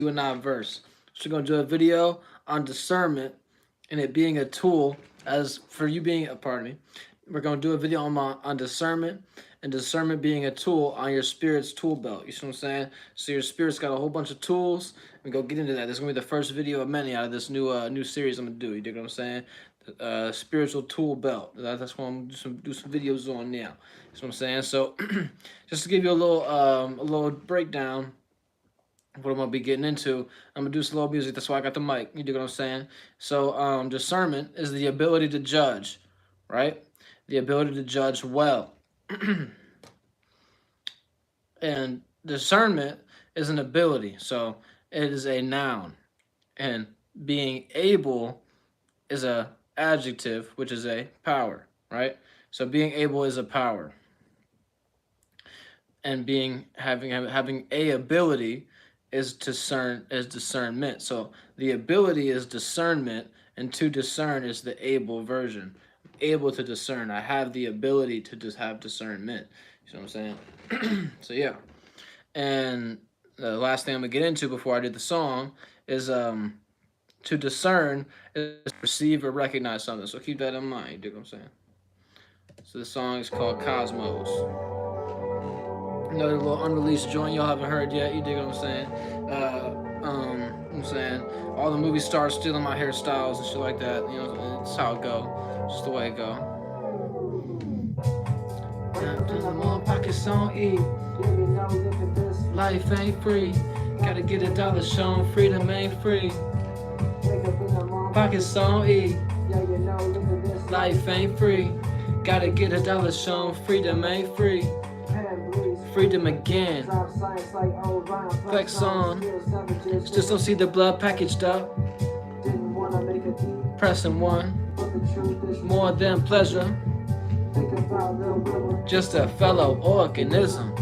you and I verse. So we're gonna do a video on discernment and it being a tool as for you being a pardon me. We're gonna do a video on discernment and discernment being a tool on your spirit's tool belt. You see what I'm saying? So your spirit's got a whole bunch of tools. We go get into that. This is gonna be the first video of many out of this new series I'm gonna do. You dig what I'm saying? Spiritual tool belt. That's what I'm gonna do some videos on now. That's what I'm saying. So just to give you a little breakdown what I'm gonna be getting into. I'm gonna do some little music. That's why I got the mic. You dig what I'm saying? So discernment is the ability to judge, right? The ability to judge well. And discernment is an ability. So it is a noun. And being able is a adjective, which is a power, right? So being able is a power. And being having a ability is discernment. So the ability is discernment, and to discern is the able version. Able to discern. I have the ability to just have discernment. You know what I'm saying? So yeah. And the last thing I'm gonna get into before I do the song is to discern is to perceive or recognize something. So keep that in mind. You dig what I'm saying? So the song is called Cosmos. Another little unreleased joint y'all haven't heard yet. You dig what I'm saying? I'm saying all the movie stars stealing my hairstyles and shit like that. You know, it's how it go. Just the way it go. Pockets on E. Life ain't free. Gotta get $1 shown. Freedom ain't free. Pockets on E. Life ain't free. Gotta get $1 shown. Freedom ain't free. Freedom again. Flex on. Just don't see the blood packaged up. Pressing one. More than pleasure. Just a fellow organism.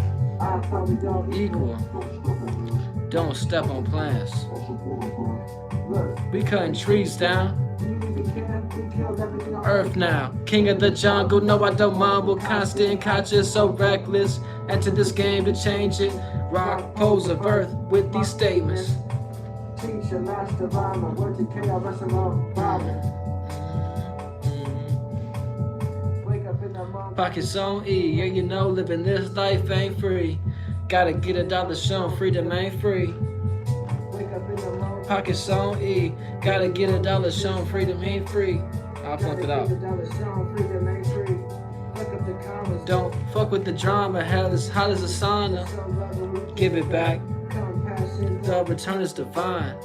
Equal. Don't step on plants. We cutting trees down. Earth now, king of the jungle. No, I don't mumble. Constant, conscious, so reckless. Enter this game to change it. Rock, pose of earth with these statements. Teacher, master, rhymer, word to KRS Pockets on E, yeah, you know, living this life ain't free. Gotta get $1 shown, freedom ain't free. Pockets on E, gotta get $1 shown, freedom ain't free. I'll flip it out. Don't fuck with the drama, hell is hot as a sauna. Give it back. The return is divine.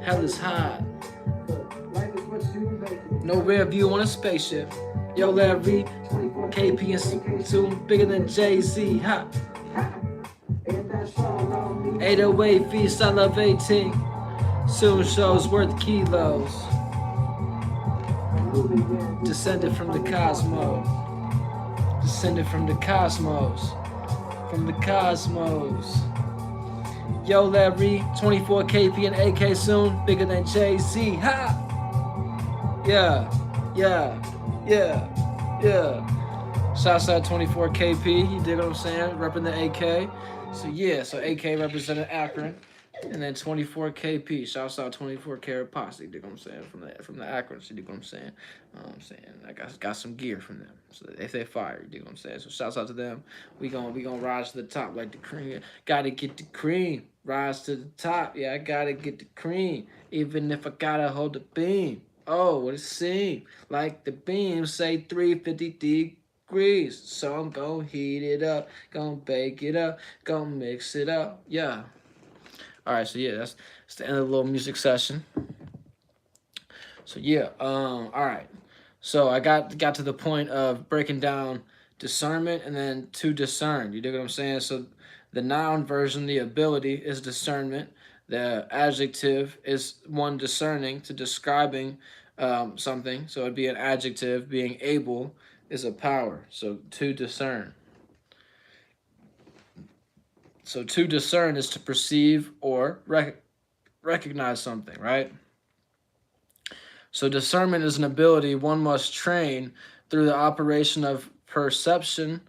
Hell is hot. No rear view on a spaceship. Yo, Larry, KP and soon bigger than Jay-Z. Ha. 808 feet salivating. Soon shows worth kilos. Descended from the cosmos. Descended from the cosmos. From the cosmos. Yo, Larry, 24 KP and AK soon, bigger than Jay-Z. Ha! Yeah, yeah, yeah, yeah. Shouts out 24 KP, you dig what I'm saying? Repping the AK. So yeah, so AK represented Akron. And then 24 KP. Shouts out 24 Karat Posse, you dig what I'm saying? From the Akron, you dig what I'm saying? I got some gear from them. So if they fire, you dig what I'm saying? So shouts out to them. We gonna rise to the top like the cream. Gotta get the cream. Rise to the top. Yeah, I gotta get the cream. Even if I gotta hold the beam. Oh, what it seem like the beam say 350 degrees. So I'm gonna heat it up, gonna bake it up, gonna mix it up. Yeah. All right, so yeah, that's the end of the little music session. So yeah, all right. So I got to the point of breaking down discernment and then to discern. You dig what I'm saying? So the noun version, the ability, is discernment. The adjective is one discerning to describing something. So it'd be an adjective. Being able is a power. So to discern. So to discern is to perceive or recognize something, right? So discernment is an ability one must train through the operation of perception.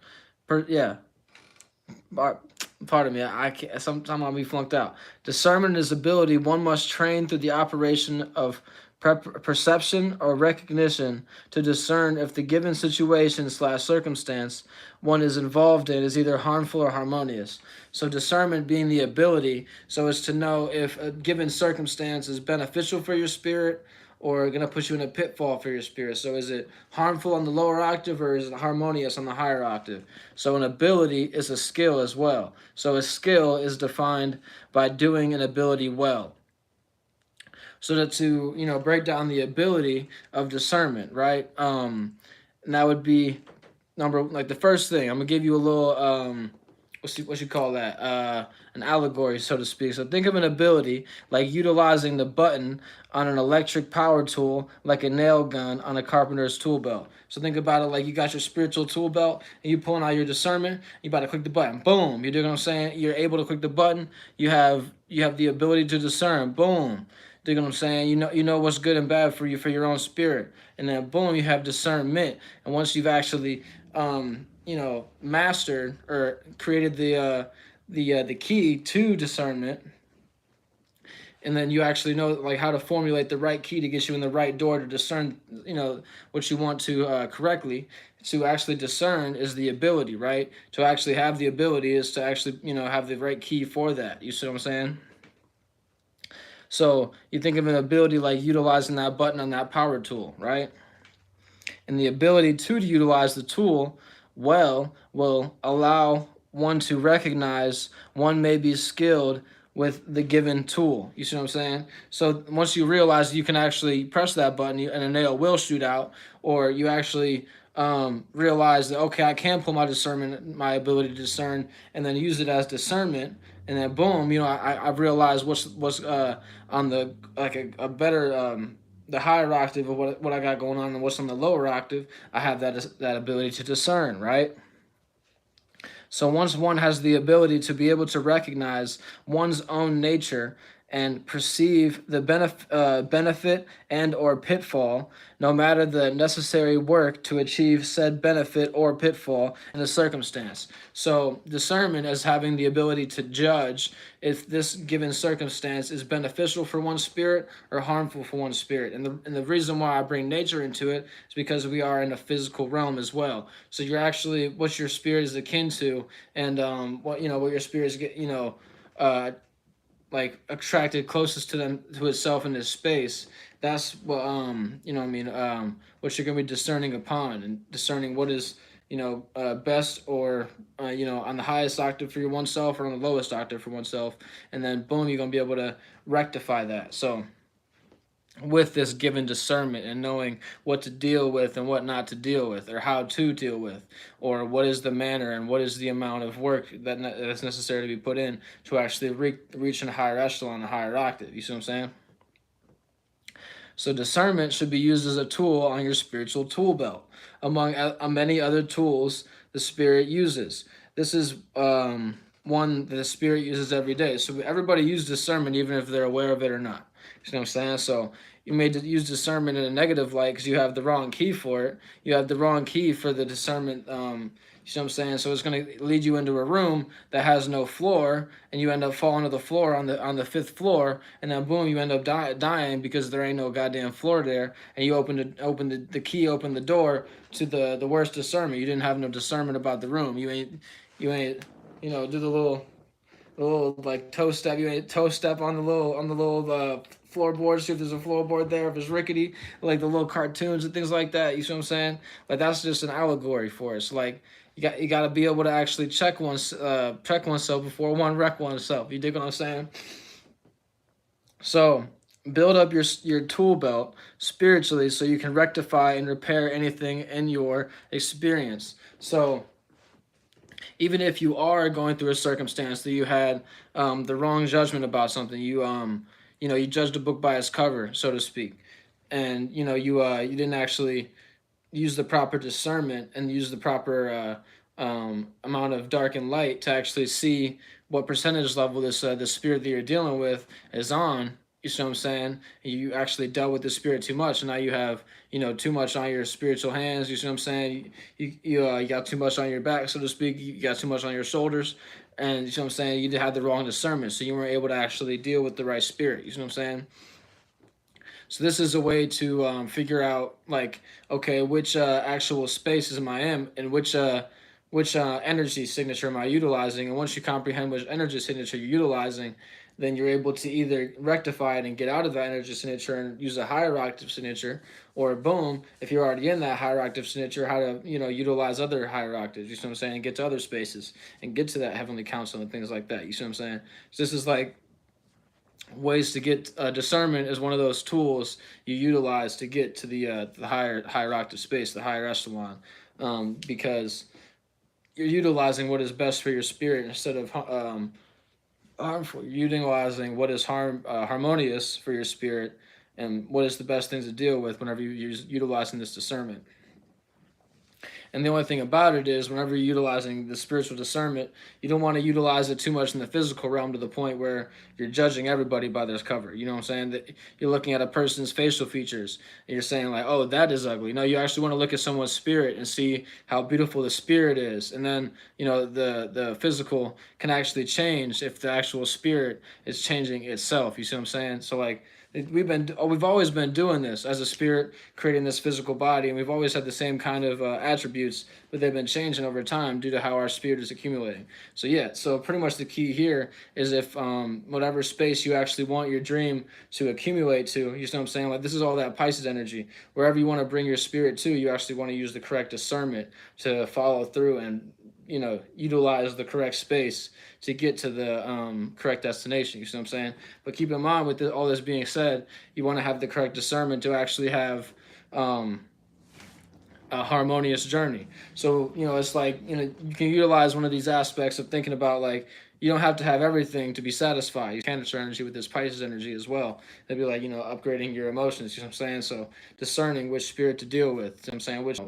pardon me, I can't, sometimes I'll be flunked out. Discernment is ability one must train through the operation of perception or recognition to discern if the given situation slash circumstance one is involved in is either harmful or harmonious. So discernment being the ability, so as to know if a given circumstance is beneficial for your spirit or going to put you in a pitfall for your spirit. So is it harmful on the lower octave or is it harmonious on the higher octave? So an ability is a skill as well. So a skill is defined by doing an ability well. So that to, break down the ability of discernment, right? And that would be the first thing. I'm gonna give you a little what you call that, an allegory, so to speak. So think of an ability like utilizing the button on an electric power tool, like a nail gun on a carpenter's tool belt. So think about it like you got your spiritual tool belt and you pulling out your discernment. You about to click the button, boom. You do what I'm saying? You're able to click the button. You have the ability to discern, boom. You know what I'm saying? You know what's good and bad for you, for your own spirit, and then boom, you have discernment. And once you've actually mastered or created the key to discernment, and then you actually know like how to formulate the right key to get you in the right door to discern what you want to correctly. To actually discern is the ability, right? To actually have the ability is to actually have the right key for that. You see what I'm saying? So you think of an ability like utilizing that button on that power tool, right? And the ability to utilize the tool well will allow one to recognize one may be skilled with the given tool. You see what I'm saying? So once you realize you can actually press that button and a nail will shoot out, or you actually realize that, okay, I can pull my discernment, my ability to discern, and then use it as discernment, and then boom, I've realized what's on the like a better the higher octave of what I got going on and what's on the lower octave. I have that ability to discern, right? So once one has the ability to be able to recognize one's own nature and perceive the benefit and or pitfall, no matter the necessary work to achieve said benefit or pitfall in the circumstance. So discernment is having the ability to judge if this given circumstance is beneficial for one's spirit or harmful for one's spirit. And the reason why I bring nature into it is because we are in a physical realm as well. So you're actually what your spirit is akin to, and what your spirit is like attracted closest to itself in this space. That's what what you're gonna be discerning upon, and discerning what is best, or on the highest octave for your oneself or on the lowest octave for oneself, and then boom, you're gonna be able to rectify that. So with this given discernment and knowing what to deal with and what not to deal with, or how to deal with, or what is the manner and what is the amount of work that's necessary to be put in to actually reach a higher echelon, a higher octave. You see what I'm saying? So discernment should be used as a tool on your spiritual tool belt, among many other tools the spirit uses. This is one that the spirit uses every day. So everybody uses discernment even if they're aware of it or not. You know what I'm saying? So you may use discernment in a negative light because you have the wrong key for it. You have the wrong key for the discernment. You know what I'm saying? So it's going to lead you into a room that has no floor, and you end up falling to the floor on the fifth floor, and then boom, you end up dying because there ain't no goddamn floor there, and you open the key, open the door to the worst discernment. You didn't have no discernment about the room. You ain't do the little like toe step. You ain't toe step on the little floorboard. See if there's a floorboard there. If it's rickety, like the little cartoons and things like that. You see what I'm saying? Like that's just an allegory for us. Like you got to be able to actually check oneself before one wreck oneself. You dig what I'm saying? So build up your tool belt spiritually so you can rectify and repair anything in your experience. So even if you are going through a circumstance that you had the wrong judgment about something, you judged a book by its cover, so to speak, and you didn't actually use the proper discernment and use the proper amount of dark and light to actually see what percentage level this the spirit that you're dealing with is on. You see what I'm saying? You actually dealt with the spirit too much, and now you have too much on your spiritual hands. You see what I'm saying? You got too much on your back, so to speak. You got too much on your shoulders, and you know what I'm saying, you had the wrong discernment, so you weren't able to actually deal with the right spirit. You know what I'm saying? So this is a way to figure out, like, okay, which actual spaces am I in, and which energy signature am I utilizing. And once you comprehend which energy signature you're utilizing, then you're able to either rectify it and get out of that energy signature and use a higher octave signature, or boom, if you're already in that higher octave signature, how to, you know, utilize other higher octaves. You see what I'm saying? And get to other spaces and get to that heavenly council and things like that. You see what I'm saying? So this is like ways to get discernment is one of those tools you utilize to get to the higher octave space, the higher echelon, because you're utilizing what is best for your spirit instead of harmful. You're utilizing what is harmonious for your spirit, and what is the best things to deal with whenever you're utilizing this discernment. And the only thing about it is, whenever you're utilizing the spiritual discernment, you don't want to utilize it too much in the physical realm to the point where you're judging everybody by their cover. You know what I'm saying? That you're looking at a person's facial features and you're saying like, oh, that is ugly. No, you actually want to look at someone's spirit and see how beautiful the spirit is. And then, you know, the physical can actually change if the actual spirit is changing itself. You see what I'm saying? So like, we've always been doing this as a spirit, creating this physical body, and we've always had the same kind of attributes, but they've been changing over time due to how our spirit is accumulating. So yeah, so pretty much the key here is if whatever space you actually want your dream to accumulate to, you know what I'm saying, like this is all that Pisces energy. Wherever you want to bring your spirit to, you actually want to use the correct discernment to follow through and, you know, utilize the correct space to get to the correct destination. You see what I'm saying? But keep in mind, with all this being said, you want to have the correct discernment to actually have a harmonious journey. So, you know, it's like, you know, you can utilize one of these aspects of thinking about like, you don't have to have everything to be satisfied. You can Cancer energy with this Pisces energy as well. It'd be like, you know, upgrading your emotions. You know what I'm saying? So discerning which spirit to deal with. You know what I'm saying? Which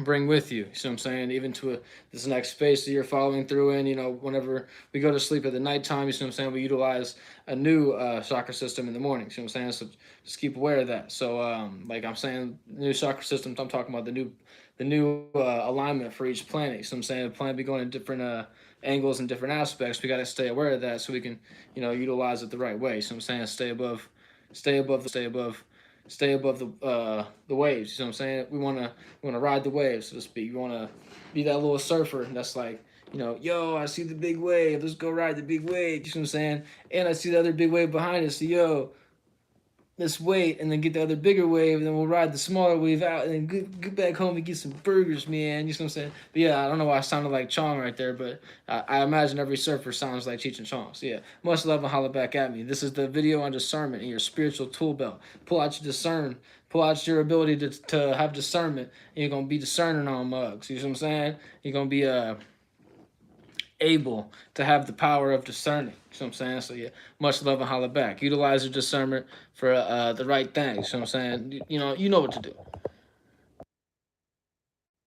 bring with you. You see what I'm saying? Even to this next space that you're following through in, you know, whenever we go to sleep at the nighttime, you see what I'm saying? We utilize a new chakra system in the morning. See what I'm saying? So just keep aware of that. So like I'm saying, new chakra systems, I'm talking about the new alignment for each planet. You see what I'm saying? The planet be going in different angles and different aspects. We got to stay aware of that so we can, you know, utilize it the right way. So I'm saying stay above the waves. You know what I'm saying? We wanna ride the waves, so to speak. We wanna be that little surfer that's like, you know, yo, I see the big wave. Let's go ride the big wave. You know what I'm saying? And I see the other big wave behind us. So yo, let's wait and then get the other bigger wave, and then we'll ride the smaller wave out, and then get back home and get some burgers, man. You know what I'm saying? But yeah, I don't know why I sounded like Chong right there, but I imagine every surfer sounds like Cheech and Chong. So yeah, much love and holla back at me. This is the video on discernment in your spiritual tool belt. Pull out your ability to have discernment, and you're gonna be discerning on mugs. You know what I'm saying? You're gonna be able to have the power of discerning. You know what I'm saying? So yeah, much love and holla back. Utilize your discernment for the right things. You know what I'm saying? You know what to do.